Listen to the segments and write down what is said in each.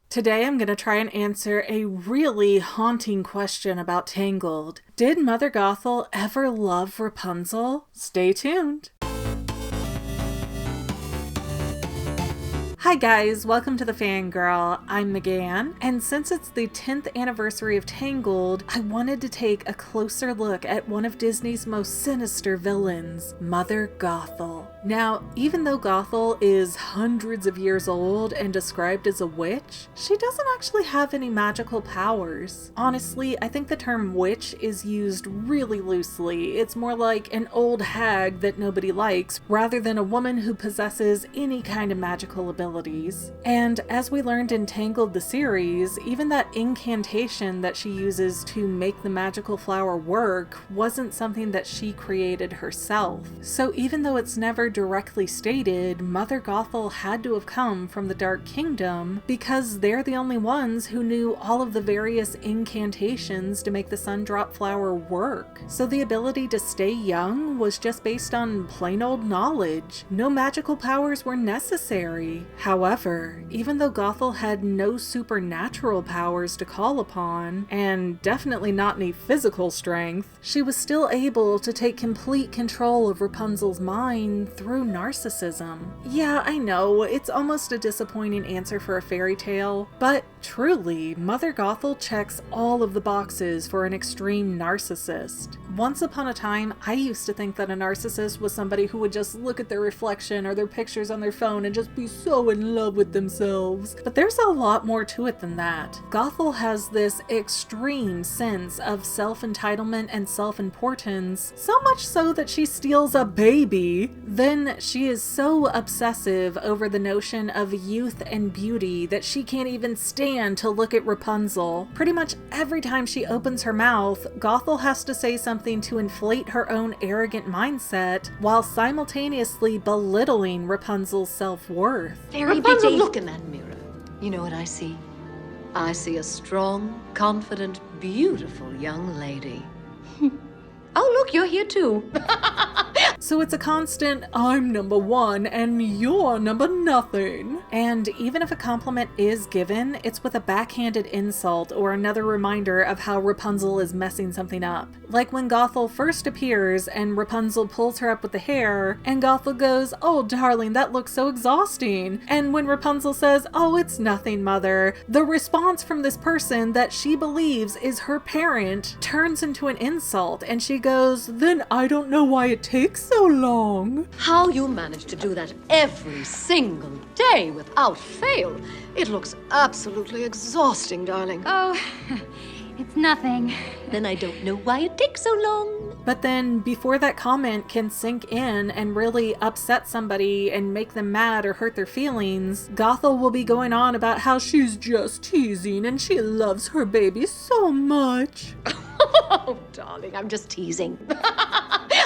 Today I'm going to try and answer a really haunting question about Tangled. Did Mother Gothel ever love Rapunzel? Stay tuned. Hi guys, welcome to the Fangirl. I'm Megan, and since it's the 10th anniversary of Tangled, I wanted to take a closer look at one of Disney's most sinister villains, Mother Gothel. Now, even though Gothel is hundreds of years old and described as a witch, she doesn't actually have any magical powers. Honestly, I think the term witch is used really loosely. It's more like an old hag that nobody likes, rather than a woman who possesses any kind of magical abilities. And as we learned in Tangled the series, even that incantation that she uses to make the magical flower work wasn't something that she created herself. So even though it's never directly stated, Mother Gothel had to have come from the Dark Kingdom because they're the only ones who knew all of the various incantations to make the Sundrop flower work. So the ability to stay young was just based on plain old knowledge. No magical powers were necessary. However, even though Gothel had no supernatural powers to call upon, and definitely not any physical strength, she was still able to take complete control of Rapunzel's mind through narcissism. Yeah, I know, it's almost a disappointing answer for a fairy tale, but truly, Mother Gothel checks all of the boxes for an extreme narcissist. Once upon a time, I used to think that a narcissist was somebody who would just look at their reflection or their pictures on their phone and just be so in love with themselves. But there's a lot more to it than that. Gothel has this extreme sense of self-entitlement and self-importance, so much so that she steals a baby. Then she is so obsessive over the notion of youth and beauty that she can't even stand to look at Rapunzel. Pretty much every time she opens her mouth, Gothel has to say something to inflate her own arrogant mindset while simultaneously belittling Rapunzel's self-worth. Rapunzel, look in that mirror. You know what I see? I see a strong, confident, beautiful young lady. Oh, look, you're here too. So it's a constant, I'm number one and you're number nothing. And even if a compliment is given, it's with a backhanded insult or another reminder of how Rapunzel is messing something up. Like when Gothel first appears and Rapunzel pulls her up with the hair, and Gothel goes, "Oh darling, that looks so exhausting." And when Rapunzel says, "Oh, it's nothing, mother," the response from this person that she believes is her parent turns into an insult, and she goes, "Then I don't know why it takes so long." How you manage to do that every single day without fail. It looks absolutely exhausting, darling. Oh, it's nothing. Then I don't know why it takes so long. But then before that comment can sink in and really upset somebody and make them mad or hurt their feelings, Gothel will be going on about how she's just teasing and she loves her baby so much. Oh, darling, I'm just teasing.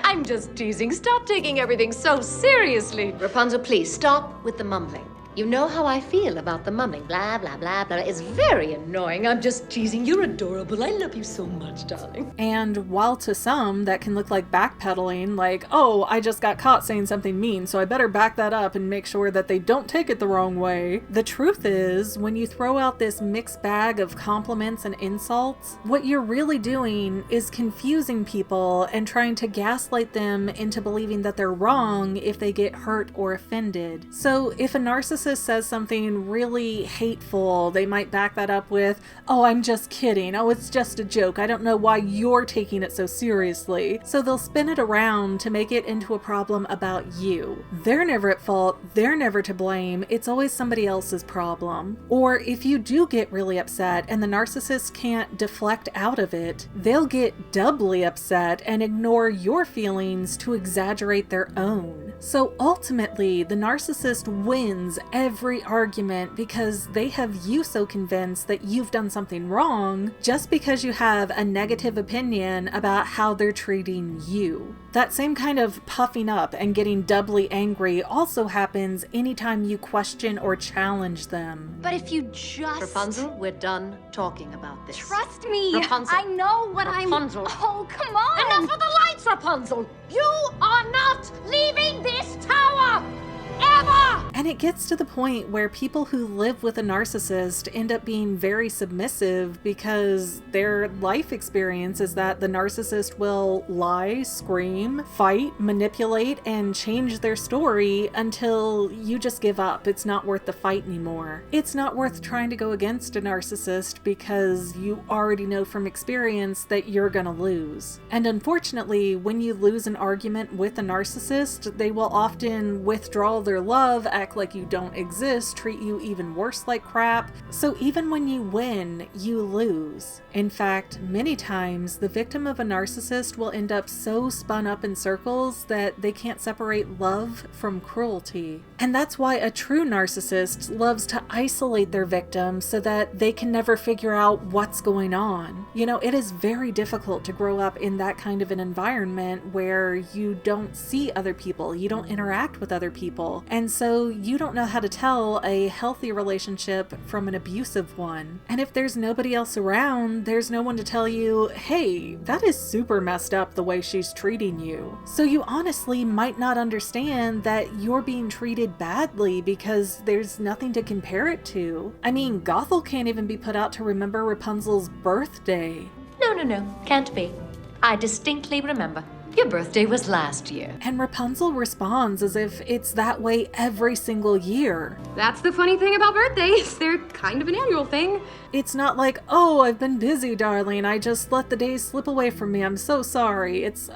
I'm just teasing. Stop taking everything so seriously. Rapunzel, please stop with the mumbling. You know how I feel about the mumbling. Blah, blah, blah, blah. It's very annoying. I'm just teasing. You're adorable. I love you so much, darling. And while to some that can look like backpedaling, like, oh, I just got caught saying something mean, so I better back that up and make sure that they don't take it the wrong way. The truth is, when you throw out this mixed bag of compliments and insults, what you're really doing is confusing people and trying to gaslight them into believing that they're wrong if they get hurt or offended. So if a narcissist says something really hateful, they might back that up with, "Oh, I'm just kidding. Oh, it's just a joke. I don't know why you're taking it so seriously." So they'll spin it around to make it into a problem about you. They're never at fault. They're never to blame. It's always somebody else's problem. Or if you do get really upset and the narcissist can't deflect out of it, they'll get doubly upset and ignore your feelings to exaggerate their own. So ultimately, the narcissist wins every argument because they have you so convinced that you've done something wrong just because you have a negative opinion about how they're treating you. That same kind of puffing up and getting doubly angry also happens anytime you question or challenge them. But if you just... Rapunzel, we're done talking about this. Trust me. Rapunzel. I know what Rapunzel. Oh, come on. Enough of the lights, Rapunzel! You are not leaving this tower! Ever! And it gets to the point where people who live with a narcissist end up being very submissive because their life experience is that the narcissist will lie, scream, fight, manipulate, and change their story until you just give up. It's not worth the fight anymore. It's not worth trying to go against a narcissist because you already know from experience that you're gonna lose. And unfortunately, when you lose an argument with a narcissist, they will often withdraw their love, act like you don't exist, treat you even worse like crap. So even when you win, you lose. In fact, many times the victim of a narcissist will end up so spun up in circles that they can't separate love from cruelty. And that's why a true narcissist loves to isolate their victim so that they can never figure out what's going on. You know, it is very difficult to grow up in that kind of an environment where you don't see other people, you don't interact with other people, and so you don't know how to tell a healthy relationship from an abusive one. And if there's nobody else around, there's no one to tell you, hey, that is super messed up the way she's treating you. So you honestly might not understand that you're being treated badly because there's nothing to compare it to. I mean, Gothel can't even be put out to remember Rapunzel's birthday. No, can't be. I distinctly remember. Your birthday was last year. And Rapunzel responds as if it's that way every single year. That's the funny thing about birthdays. They're kind of an annual thing. It's not like, oh, I've been busy, darling. I just let the days slip away from me. I'm so sorry. It's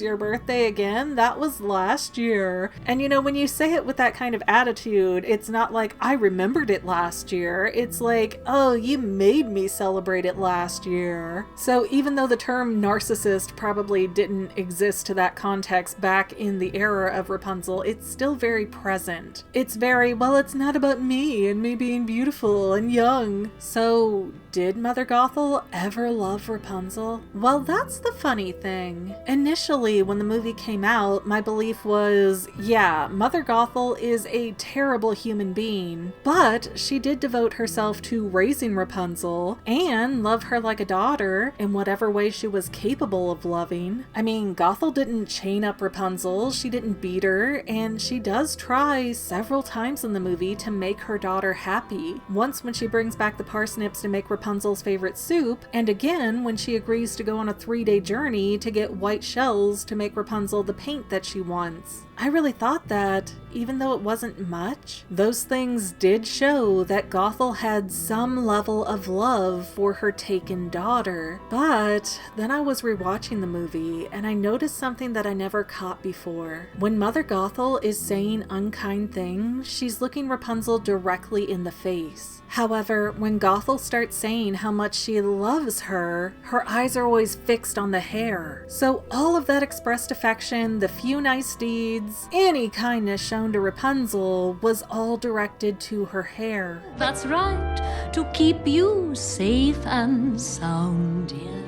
your birthday again? That was last year. And you know, when you say it with that kind of attitude, it's not like, I remembered it last year. It's like, oh, you made me celebrate it last year. So even though the term narcissist probably didn't exist to that context back in the era of Rapunzel, it's still very present. It's very, well, it's not about me and me being beautiful and young. So, did Mother Gothel ever love Rapunzel? Well, that's the funny thing. Initially, when the movie came out, my belief was, yeah, Mother Gothel is a terrible human being, but she did devote herself to raising Rapunzel and love her like a daughter in whatever way she was capable of loving. I mean, Gothel didn't chain up Rapunzel, she didn't beat her, and she does try several times in the movie to make her daughter happy. Once when she brings back the parsnips to make Rapunzel's favorite soup, and again when she agrees to go on a 3-day journey to get white shells to make Rapunzel the paint that she wants. I really thought that, even though it wasn't much, those things did show that Gothel had some level of love for her taken daughter. But then I was rewatching the movie and I noticed something that I never caught before. When Mother Gothel is saying unkind things, she's looking Rapunzel directly in the face. However, when Gothel starts saying how much she loves her, her eyes are always fixed on the hair. So all of that expressed affection, the few nice deeds, any kindness shown to Rapunzel was all directed to her hair. That's right, to keep you safe and sound, dear.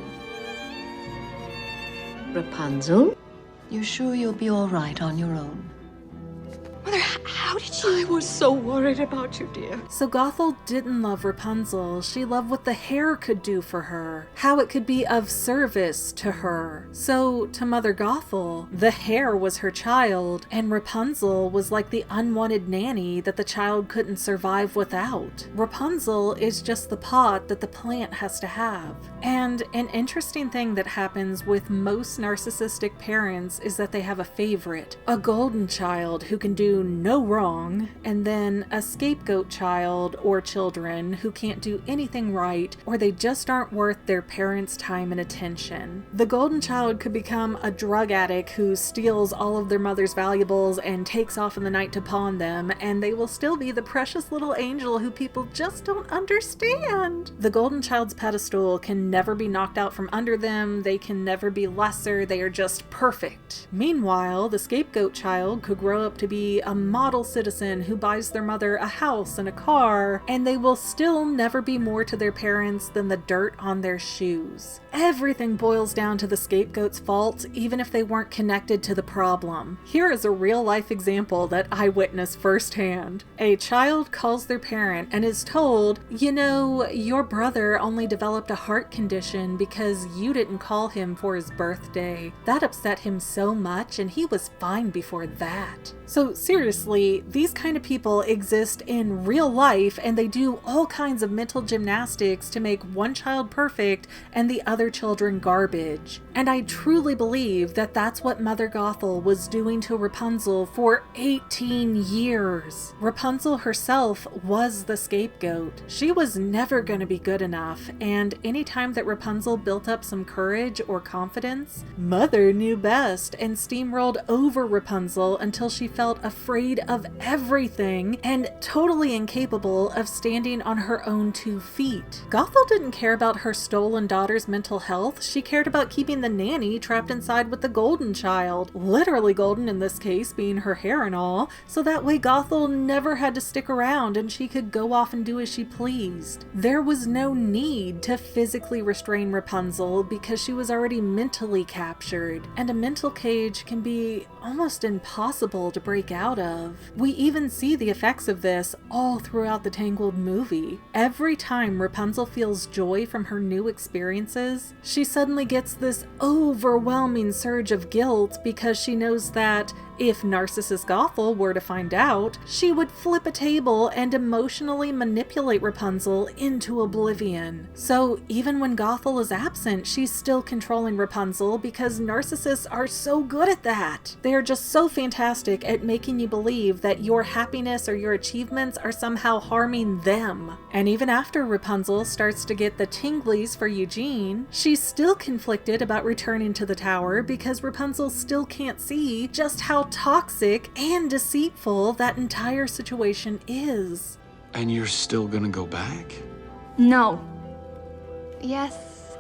Rapunzel? You sure you'll be all right on your own? Mother, how did you... I was so worried about you, dear. So Gothel didn't love Rapunzel, she loved what the hair could do for her, how it could be of service to her. So to Mother Gothel, the hair was her child, and Rapunzel was like the unwanted nanny that the child couldn't survive without. Rapunzel is just the pot that the plant has to have. And an interesting thing that happens with most narcissistic parents is that they have a favorite, a golden child who can do no wrong, and then a scapegoat child or children who can't do anything right, or they just aren't worth their parents' time and attention. The golden child could become a drug addict who steals all of their mother's valuables and takes off in the night to pawn them, and they will still be the precious little angel who people just don't understand. The golden child's pedestal can never be knocked out from under them, they can never be lesser, they are just perfect. Meanwhile, the scapegoat child could grow up to be a model citizen who buys their mother a house and a car, and they will still never be more to their parents than the dirt on their shoes. Everything boils down to the scapegoat's fault, even if they weren't connected to the problem. Here is a real-life example that I witnessed firsthand. A child calls their parent and is told, you know, your brother only developed a heart condition because you didn't call him for his birthday. That upset him so much, and he was fine before that. So seriously, way, these kind of people exist in real life, and they do all kinds of mental gymnastics to make one child perfect and the other children garbage. And I truly believe that that's what Mother Gothel was doing to Rapunzel for 18 years. Rapunzel herself was the scapegoat. She was never going to be good enough, and anytime that Rapunzel built up some courage or confidence, Mother knew best and steamrolled over Rapunzel until she felt afraid of everything and totally incapable of standing on her own 2 feet. Gothel didn't care about her stolen daughter's mental health. She cared about keeping the nanny trapped inside with the golden child, literally golden in this case, being her hair and all, so that way Gothel never had to stick around and she could go off and do as she pleased. There was no need to physically restrain Rapunzel because she was already mentally captured, and a mental cage can be almost impossible to break out of. We even see the effects of this all throughout the Tangled movie. Every time Rapunzel feels joy from her new experiences, she suddenly gets this overwhelming surge of guilt because she knows that if Narcissist Gothel were to find out, she would flip a table and emotionally manipulate Rapunzel into oblivion. So even when Gothel is absent, she's still controlling Rapunzel because narcissists are so good at that. They are just so fantastic at making you believe that your happiness or your achievements are somehow harming them. And even after Rapunzel starts to get the tinglies for Eugene, she's still conflicted about returning to the tower because Rapunzel still can't see just how toxic and deceitful that entire situation is. And you're still gonna go back? No. Yes.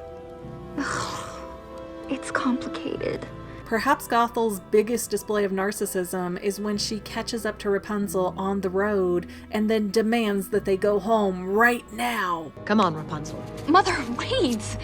It's complicated. Perhaps Gothel's biggest display of narcissism is when she catches up to Rapunzel on the road and then demands that they go home right now. Come on, Rapunzel. Mother, wait!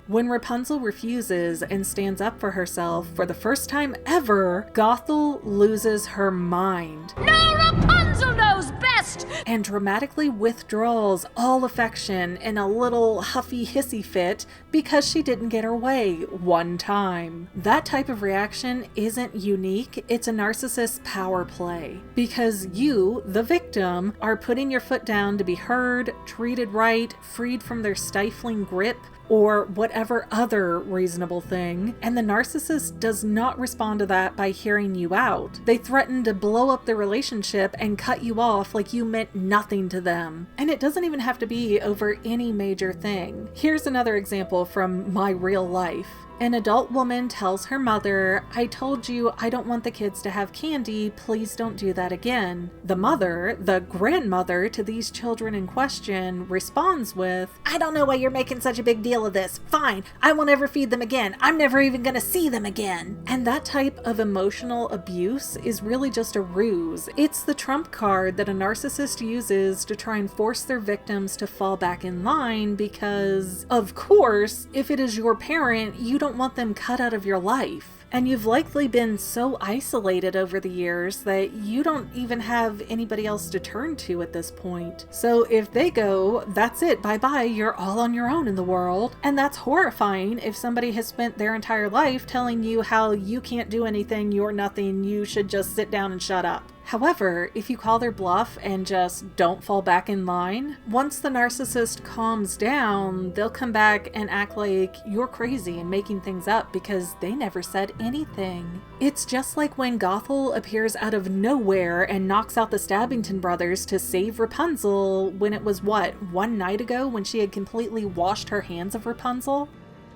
When Rapunzel refuses and stands up for herself for the first time ever, Gothel loses her mind. No, Rapunzel knows best! And dramatically withdraws all affection in a little huffy hissy fit because she didn't get her way one time. That type of reaction isn't unique, it's a narcissist's power play. Because you, the victim, are putting your foot down to be heard, treated right, freed from their stifling grip, or whatever other reasonable thing, and the narcissist does not respond to that by hearing you out. They threaten to blow up the relationship and cut you off like you meant nothing to them. And it doesn't even have to be over any major thing. Here's another example from my real life. An adult woman tells her mother, "I told you I don't want the kids to have candy, please don't do that again." The mother, the grandmother to these children in question, responds with, "I don't know why you're making such a big deal of this. Fine, I won't ever feed them again. I'm never even gonna see them again." And that type of emotional abuse is really just a ruse. It's the trump card that a narcissist uses to try and force their victims to fall back in line because, of course, if it is your parent, you don't want them cut out of your life. And you've likely been so isolated over the years that you don't even have anybody else to turn to at this point. So if they go, that's it, bye-bye, you're all on your own in the world. And that's horrifying if somebody has spent their entire life telling you how you can't do anything, you're nothing, you should just sit down and shut up. However, if you call their bluff and just don't fall back in line, once the narcissist calms down, they'll come back and act like you're crazy and making things up because they never said anything. It's just like when Gothel appears out of nowhere and knocks out the Stabbington brothers to save Rapunzel when it was, what, one night ago when she had completely washed her hands of Rapunzel?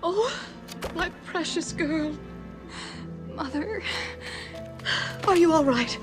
Oh, my precious girl. Mother, are you all right?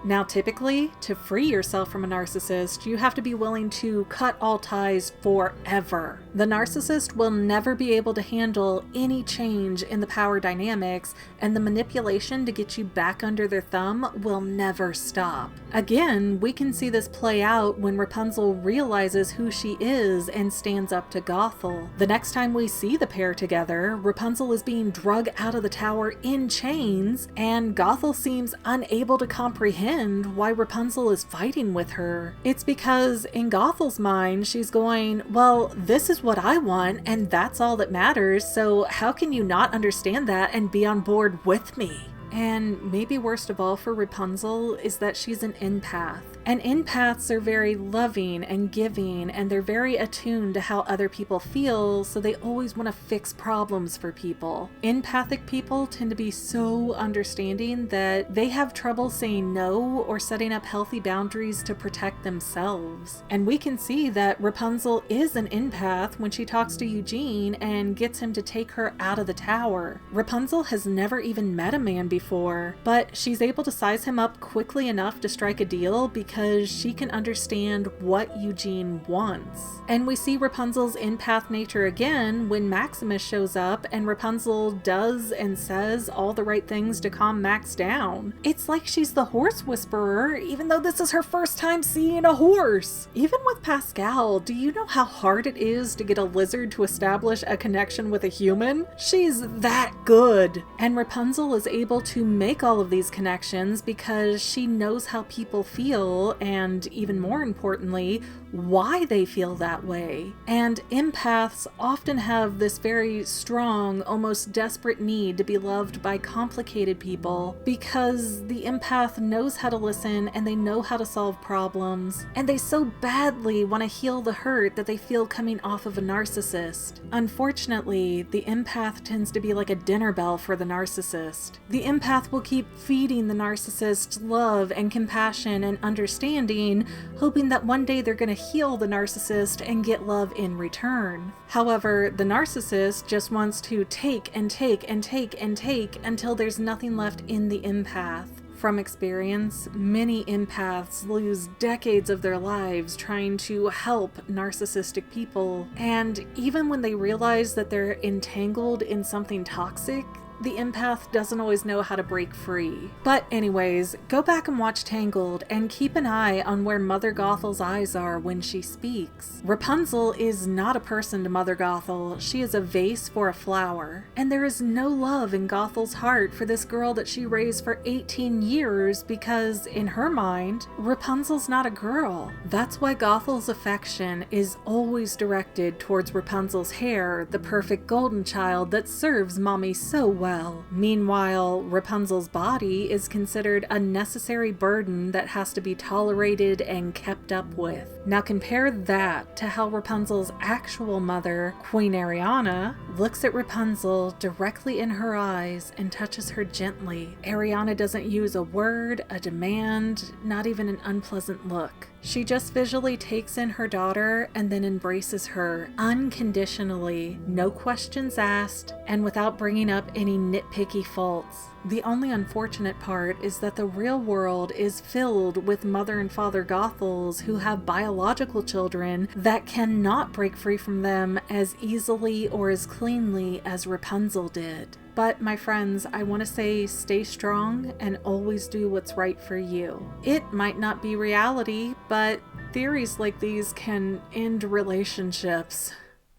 Now, typically, to free yourself from a narcissist, you have to be willing to cut all ties forever. The narcissist will never be able to handle any change in the power dynamics, and the manipulation to get you back under their thumb will never stop. Again, we can see this play out when Rapunzel realizes who she is and stands up to Gothel. The next time we see the pair together, Rapunzel is being drug out of the tower in chains, and Gothel seems unable to comprehend why Rapunzel is fighting with her. It's because in Gothel's mind, she's going, well, this is what I want, and that's all that matters, so how can you not understand that and be on board with me? And maybe worst of all for Rapunzel is that she's an empath. And empaths are very loving and giving, and they're very attuned to how other people feel, so they always want to fix problems for people. Empathic people tend to be so understanding that they have trouble saying no or setting up healthy boundaries to protect themselves. And we can see that Rapunzel is an empath when she talks to Eugene and gets him to take her out of the tower. Rapunzel has never even met a man before, but she's able to size him up quickly enough to strike a deal because she can understand what Eugene wants. And we see Rapunzel's empath nature again when Maximus shows up and Rapunzel does and says all the right things to calm Max down. It's like she's the horse whisperer, even though this is her first time seeing a horse. Even with Pascal, do you know how hard it is to get a lizard to establish a connection with a human? She's that good. And Rapunzel is able to make all of these connections because she knows how people feel, and even more importantly, why they feel that way. And empaths often have this very strong, almost desperate need to be loved by complicated people because the empath knows how to listen and they know how to solve problems, and they so badly want to heal the hurt that they feel coming off of a narcissist. Unfortunately, the empath tends to be like a dinner bell for the narcissist. The empath will keep feeding the narcissist love and compassion and understanding, hoping that one day they're going to heal the narcissist and get love in return. However, the narcissist just wants to take and take and take and take until there's nothing left in the empath. From experience, many empaths lose decades of their lives trying to help narcissistic people, and even when they realize that they're entangled in something toxic, the empath doesn't always know how to break free. But anyways, go back and watch Tangled and keep an eye on where Mother Gothel's eyes are when she speaks. Rapunzel is not a person to Mother Gothel, she is a vase for a flower. And there is no love in Gothel's heart for this girl that she raised for 18 years because, in her mind, Rapunzel's not a girl. That's why Gothel's affection is always directed towards Rapunzel's hair, the perfect golden child that serves mommy so well. Meanwhile, Rapunzel's body is considered a necessary burden that has to be tolerated and kept up with. Now compare that to how Rapunzel's actual mother, Queen Ariana, looks at Rapunzel directly in her eyes and touches her gently. Ariana doesn't use a word, a demand, not even an unpleasant look. She just visually takes in her daughter and then embraces her unconditionally, no questions asked, and without bringing up any nitpicky faults. The only unfortunate part is that the real world is filled with Mother and Father Gothels who have biological children that cannot break free from them as easily or as cleanly as Rapunzel did. But my friends, I want to say stay strong and always do what's right for you. It might not be reality, but theories like these can end relationships.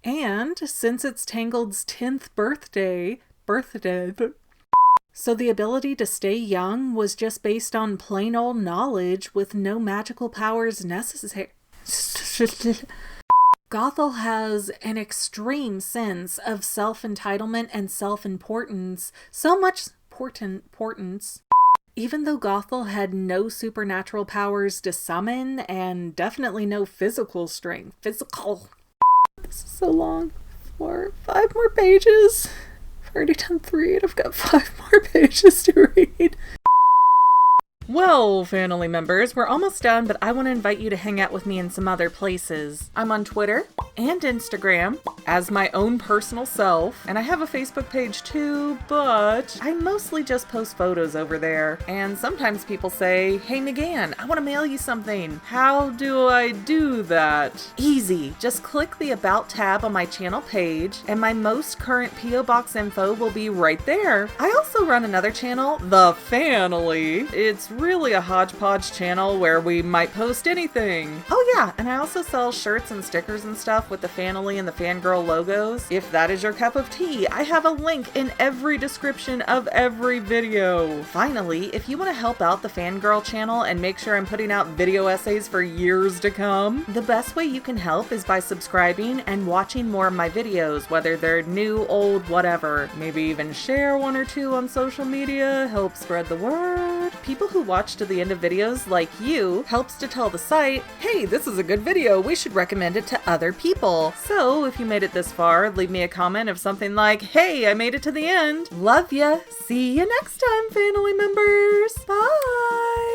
And since it's Tangled's 10th birthday, so the ability to stay young was just based on plain old knowledge with no magical powers necessary. Gothel has an extreme sense of self-entitlement and self-importance, so much importance. Even though Gothel had no supernatural powers to summon and definitely no physical strength. This is so long. 5 more pages. I've already done 3 and I've got 5 more pages to read. Well, family members, we're almost done, but I want to invite you to hang out with me in some other places. I'm on Twitter and Instagram as my own personal self, and I have a Facebook page too, but I mostly just post photos over there. And sometimes people say, "Hey McGann, I want to mail you something. How do I do that?" Easy. Just click the About tab on my channel page, and my most current P.O. Box info will be right there. I also run another channel, The Family. It's really a hodgepodge channel where we might post anything. Oh yeah, and I also sell shirts and stickers and stuff stuff with the Fanily and the Fangirl logos? If that is your cup of tea, I have a link in every description of every video. Finally, if you want to help out the Fangirl channel and make sure I'm putting out video essays for years to come, the best way you can help is by subscribing and watching more of my videos, whether they're new, old, whatever. Maybe even share one or two on social media, help spread the word. People who watch to the end of videos, like you, helps to tell the site, hey, this is a good video, we should recommend it to other people. So if you made it this far, leave me a comment of something like, hey, I made it to the end. Love ya. See you next time, family members. Bye.